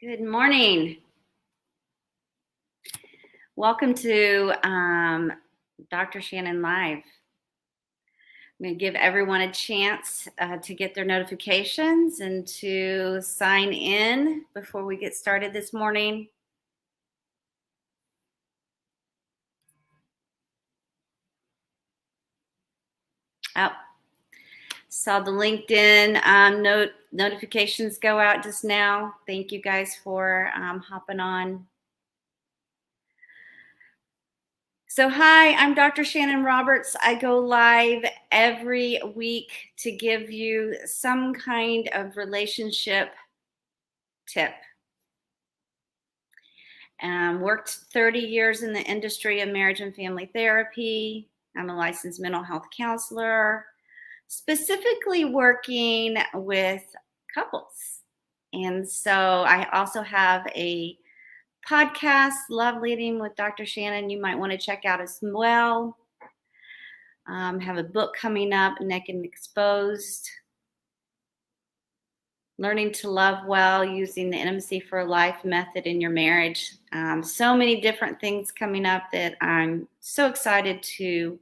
Good morning. Welcome to Dr. Shanon Live. I'm going to give everyone a chance to get their notifications and to sign in before we get started this morning. Oh, saw the LinkedIn notifications go out just now. Thank you guys for hopping on. So, hi, I'm Dr. Shanon Roberts. I go live every week to give you some kind of relationship tip. Worked 30 years in the industry of marriage and family therapy. I'm a licensed mental health counselor, specifically working with couples. And so I also have a podcast, Love Leading with Dr. Shanon, you might want to check out as well. Have a book coming up, Naked and Exposed. Learning to love well using the Intimacy for Life method in your marriage. So many different things coming up that I'm so excited to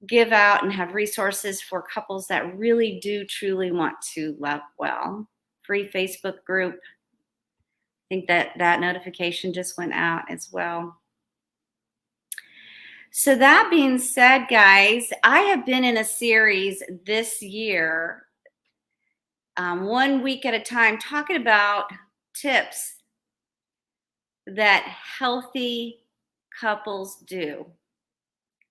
give out and have resources for couples that really do truly want to love well. Free Facebook group. I think that notification just went out as well. So that being said, guys, I have been in a series this year, 1 week at a time, talking about tips that healthy couples do.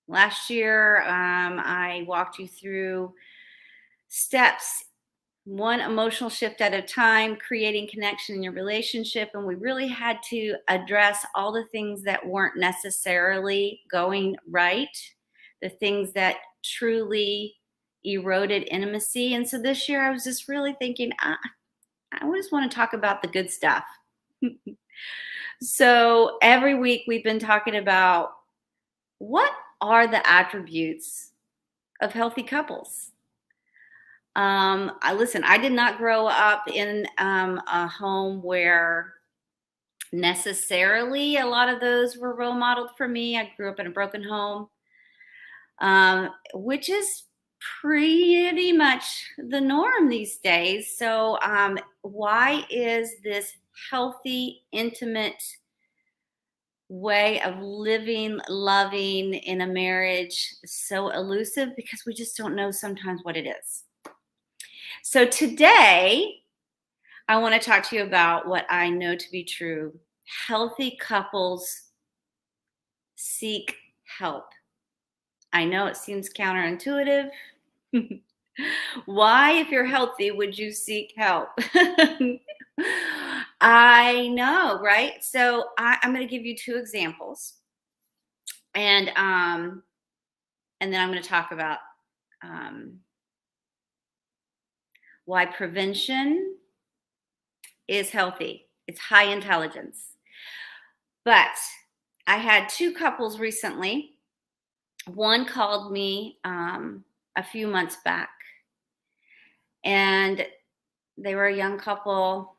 Last year, I walked you through steps, one emotional shift at a time, creating connection in your relationship. And we really had to address all the things that weren't necessarily going right, the things that truly eroded intimacy. And so this year I was just really thinking, I just want to talk about the good stuff. So every week we've been talking about what are the attributes of healthy couples. I did not grow up in a home where necessarily a lot of those were role modeled for me. I grew up in a broken home, which is pretty much the norm these days. So why is this healthy, intimate way of living, loving in a marriage so elusive? Because we just don't know sometimes what it is. So today, I want to talk to you about what I know to be true. Healthy couples seek help. I know it seems counterintuitive. Why, if you're healthy, would you seek help? I know, right? So I'm going to give you 2 examples, and then I'm going to talk about why prevention is healthy. It's high intelligence. But I had 2 couples recently. One called me a few months back, and they were a young couple.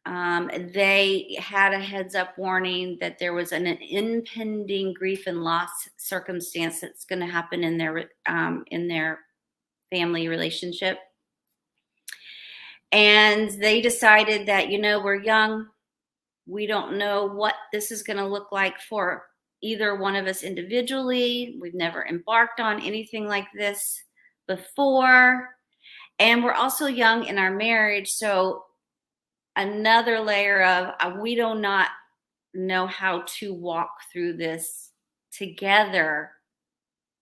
They had a heads up warning that there was an impending grief and loss circumstance that's going to happen in their family relationship. And they decided that, we're young. We don't know what this is going to look like for either one of us individually. We've never embarked on anything like this before. And we're also young in our marriage. So another layer of we do not know how to walk through this together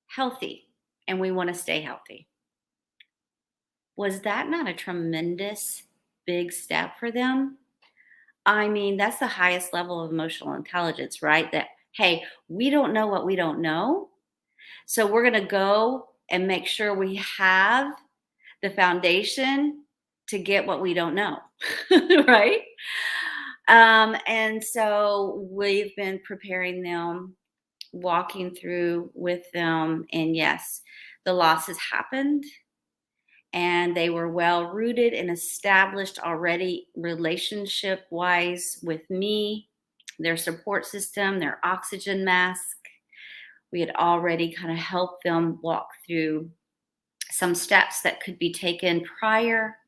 healthy. And we want to stay healthy. Was that not a tremendous big step for them? I mean, that's the highest level of emotional intelligence, right? That, hey, we don't know what we don't know. So we're going to go and make sure we have the foundation to get what we don't know, right? And so we've been preparing them, walking through with them. And yes, the loss has happened. and they were well rooted and established already relationship wise with me, their support system, their oxygen mask. We had already kind of helped them walk through some steps that could be taken prior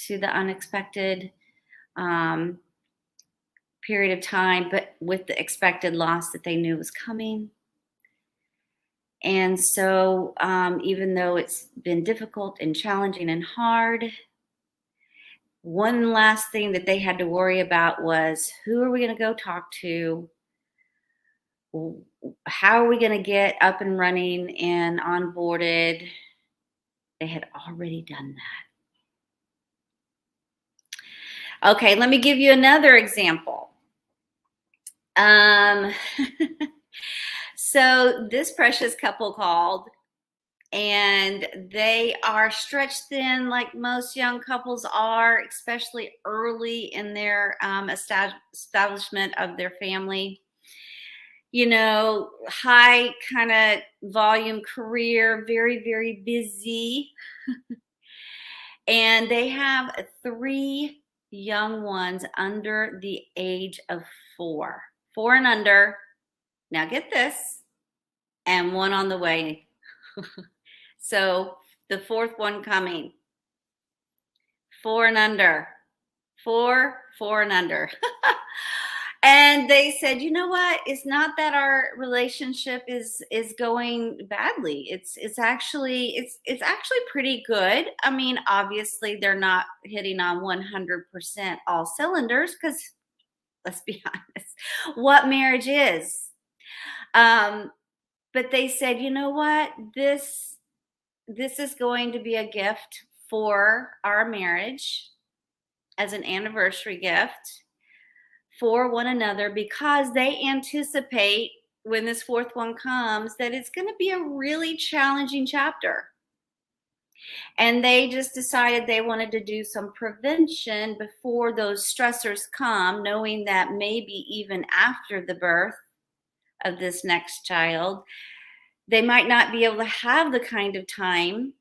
to the unexpected um, period of time, but with the expected loss that they knew was coming. And so, even though it's been difficult and challenging and hard, one last thing that they had to worry about was, who are we going to go talk to? How are we going to get up and running and onboarded? They had already done that. Okay, let me give you another example. Um, so this precious couple called, and they are stretched thin like most young couples are, especially early in their establishment of their family. High kind of volume career, very, very busy. And they have 3 young ones under the age of 4, 4 and under. Now get this, and 1 on the way. So the 4th one coming, 4 and under, 4 and under. And they said, you know what? It's not that our relationship is going badly. It's actually pretty good. I mean, obviously they're not hitting on 100% all cylinders, because let's be honest, what marriage is. But they said, you know what? This is going to be a gift for our marriage, as an anniversary gift for one another, because they anticipate when this 4th one comes that it's going to be a really challenging chapter. And they just decided they wanted to do some prevention before those stressors come, knowing that maybe even after the birth of this next child, they might not be able to have the kind of time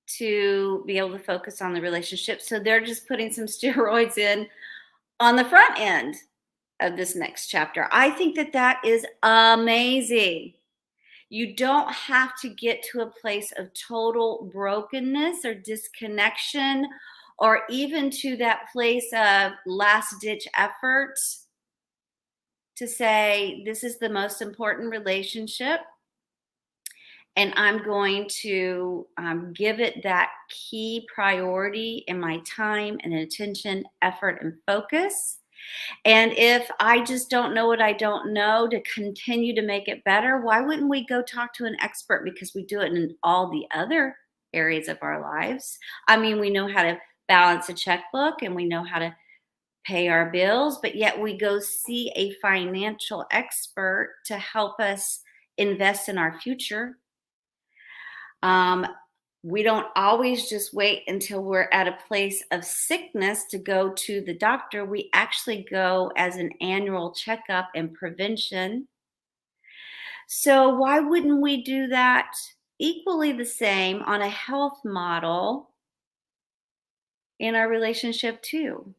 to be able to focus on the relationship. So they're just putting some steroids in on the front end of this next chapter. I think that is amazing. You don't have to get to a place of total brokenness or disconnection, or even to that place of last ditch effort to say, this is the most important relationship, and I'm going to give it that key priority in my time and attention, effort, and focus. And if I just don't know what I don't know, to continue to make it better, why wouldn't we go talk to an expert? Because we do it in all the other areas of our lives. I mean, we know how to balance a checkbook and we know how to pay our bills, but yet we go see a financial expert to help us invest in our future. We don't always just wait until we're at a place of sickness to go to the doctor. We actually go as an annual checkup and prevention. So why wouldn't we do that equally the same on a health model in our relationship too?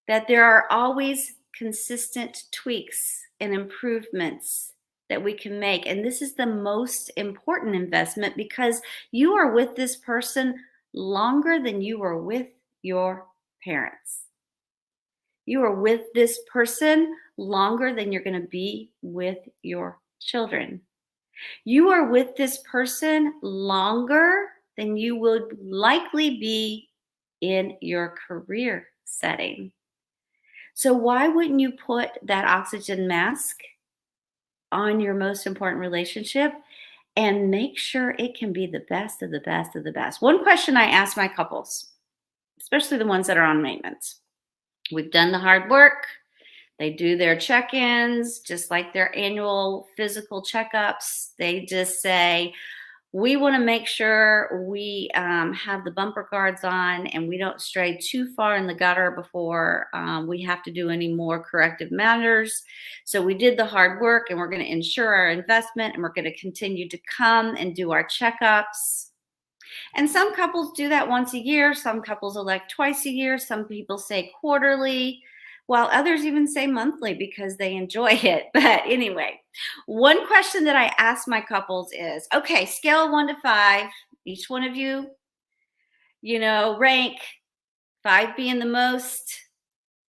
That there are always consistent tweaks and improvements that we can make. And this is the most important investment, because you are with this person longer than you were with your parents. You are with this person longer than you're going to be with your children. You are with this person longer than you would likely be in your career setting. So why wouldn't you put that oxygen mask on your most important relationship and make sure it can be the best of the best of the best? One question I ask my couples, especially the ones that are on maintenance: we've done the hard work. They do their check-ins, just like their annual physical checkups. They just say, We want to make sure we have the bumper guards on and we don't stray too far in the gutter before we have to do any more corrective measures. So we did the hard work and we're going to ensure our investment and we're going to continue to come and do our checkups. And some couples do that once a year. Some couples elect twice a year. Some people say quarterly, while others even say monthly because they enjoy it. But anyway, one question that I ask my couples is, okay, scale of 1 to 5, each one of you, rank 5 being the most.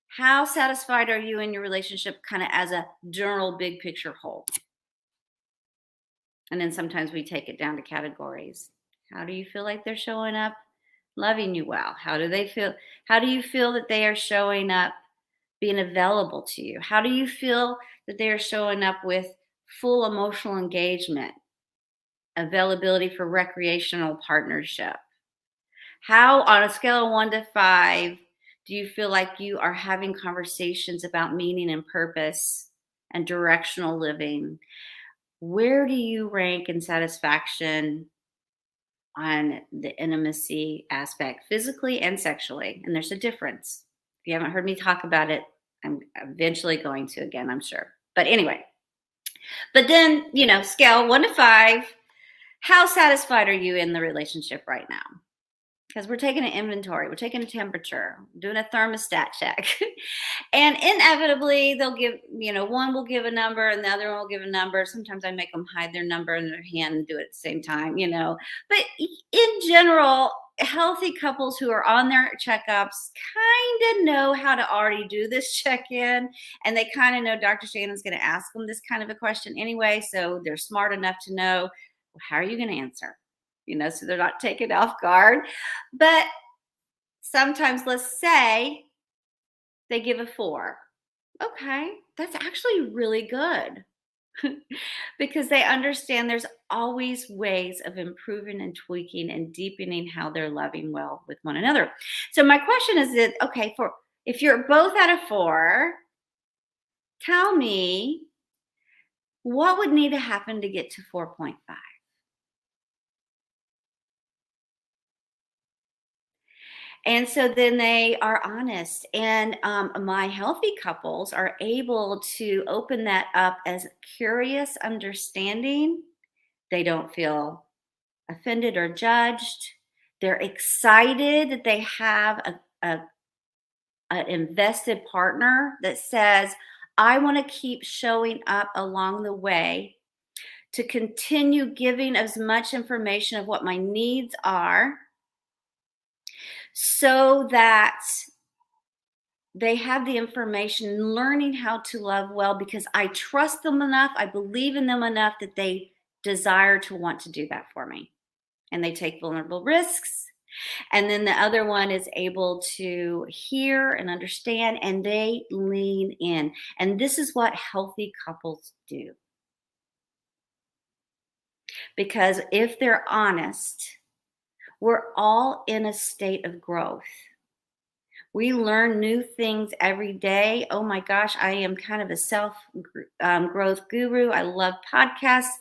How satisfied are you in your relationship, kind of as a general big picture whole? And then sometimes we take it down to categories. How do you feel like they're showing up loving you well? How do they feel? How do you feel that they are showing up being available to you? How do you feel that they are showing up with full emotional engagement, availability for recreational partnership? How, on a scale of 1 to 5, do you feel like you are having conversations about meaning and purpose and directional living? Where do you rank in satisfaction on the intimacy aspect, physically and sexually? And there's a difference. If you haven't heard me talk about it, I'm eventually going to again, I'm sure. But anyway, but then, scale 1 to 5, how satisfied are you in the relationship right now? Because we're taking an inventory, we're taking a temperature, doing a thermostat check. And inevitably, they'll give, one will give a number and the other one will give a number. Sometimes I make them hide their number in their hand and do it at the same time, But in general, healthy couples who are on their checkups kind of know how to already do this check in. And they kind of know Dr. Shannon's going to ask them this kind of a question anyway. So they're smart enough to know, well, how are you going to answer? So they're not taken off guard. But sometimes, let's say they give a 4. Okay, that's actually really good because they understand there's always ways of improving and tweaking and deepening how they're loving well with one another. So my question is that, okay, for if you're both at a 4, tell me what would need to happen to get to 4.5. And so then they are honest. And my healthy couples are able to open that up as curious understanding. They don't feel offended or judged. They're excited that they have an invested partner that says, I want to keep showing up along the way to continue giving as much information of what my needs are so that they have the information, learning how to love well because I trust them enough, I believe in them enough that they desire to want to do that for me. And they take vulnerable risks. And then the other one is able to hear and understand, and they lean in. And this is what healthy couples do. Because if they're honest, we're all in a state of growth. We learn new things every day. Oh my gosh, I am kind of a self growth guru. I love podcasts.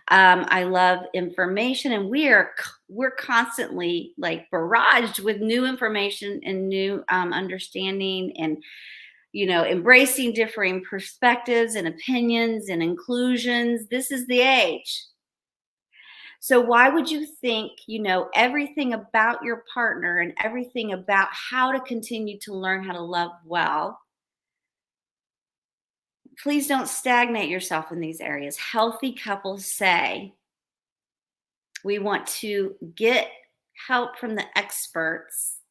I love information, and we're constantly like barraged with new information and new understanding, and embracing differing perspectives and opinions and inclusions. This is the age. So why would you think you know everything about your partner and everything about how to continue to learn how to love well? Please don't stagnate yourself in these areas. Healthy couples say, we want to get help from the experts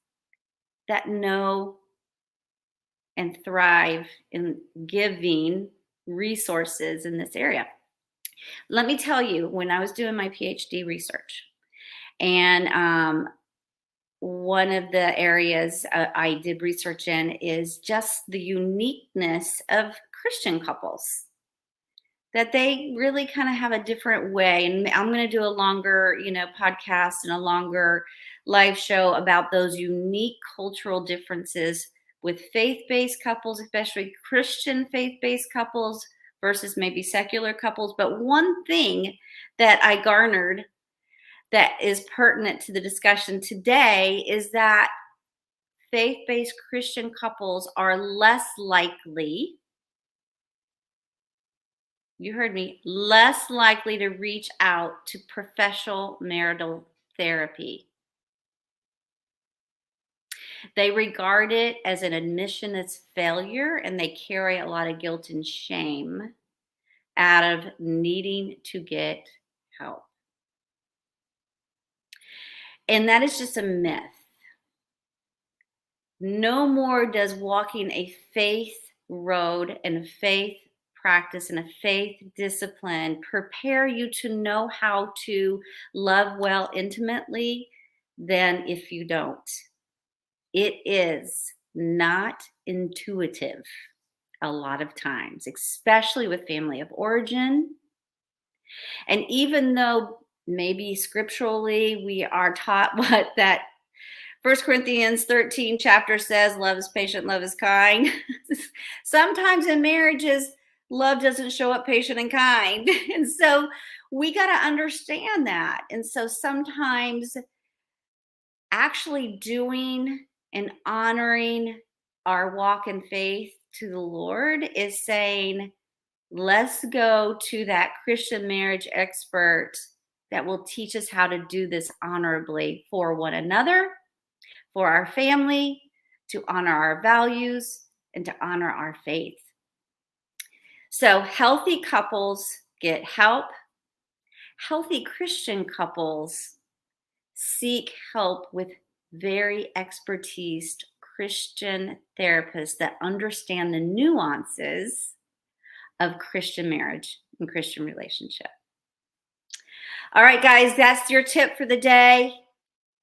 that know and thrive in giving resources in this area. Let me tell you, when I was doing my PhD research, and one of the areas I did research in is just the uniqueness of Christian couples, that they really kind of have a different way. And I'm going to do a longer, podcast and a longer live show about those unique cultural differences with faith-based couples, especially Christian faith-based couples versus maybe secular couples. But one thing that I garnered that is pertinent to the discussion today is that faith-based Christian couples are less likely, you heard me, less likely to reach out to professional marital therapy. They regard it as an admission of failure, and they carry a lot of guilt and shame out of needing to get help. And that is just a myth. No more does walking a faith road and faith practice and a faith discipline prepare you to know how to love well intimately than if you don't. It is not intuitive a lot of times, especially with family of origin. And even though maybe scripturally we are taught what that 1 Corinthians 13 chapter says, love is patient, love is kind. Sometimes in marriages, love doesn't show up patient and kind. And so we got to understand that. And so sometimes actually doing and honoring our walk in faith to the Lord is saying, let's go to that Christian marriage expert that will teach us how to do this honorably for one another, for our family, to honor our values, and to honor our faith. So healthy couples get help. Healthy Christian couples seek help with very expertised Christian therapists that understand the nuances of Christian marriage and Christian relationship. All right, guys, that's your tip for the day.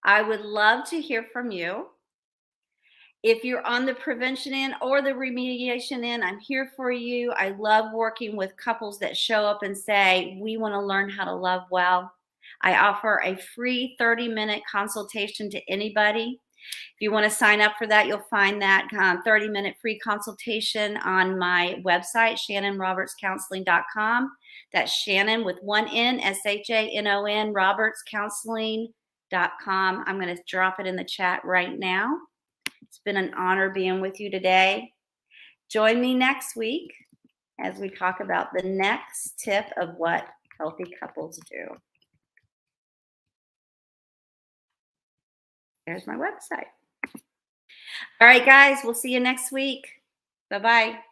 I would love to hear from you. If you're on the prevention end or the remediation end, I'm here for you. I love working with couples that show up and say, we want to learn how to love well. I offer a free 30-minute consultation to anybody. If you want to sign up for that, you'll find that 30-minute free consultation on my website, ShannonRobertsCounseling.com. That's Shanon with one N, SHANON, RobertsCounseling.com. I'm going to drop it in the chat right now. It's been an honor being with you today. Join me next week as we talk about the next tip of what healthy couples do. There's my website. All right, guys, we'll see you next week. Bye-bye.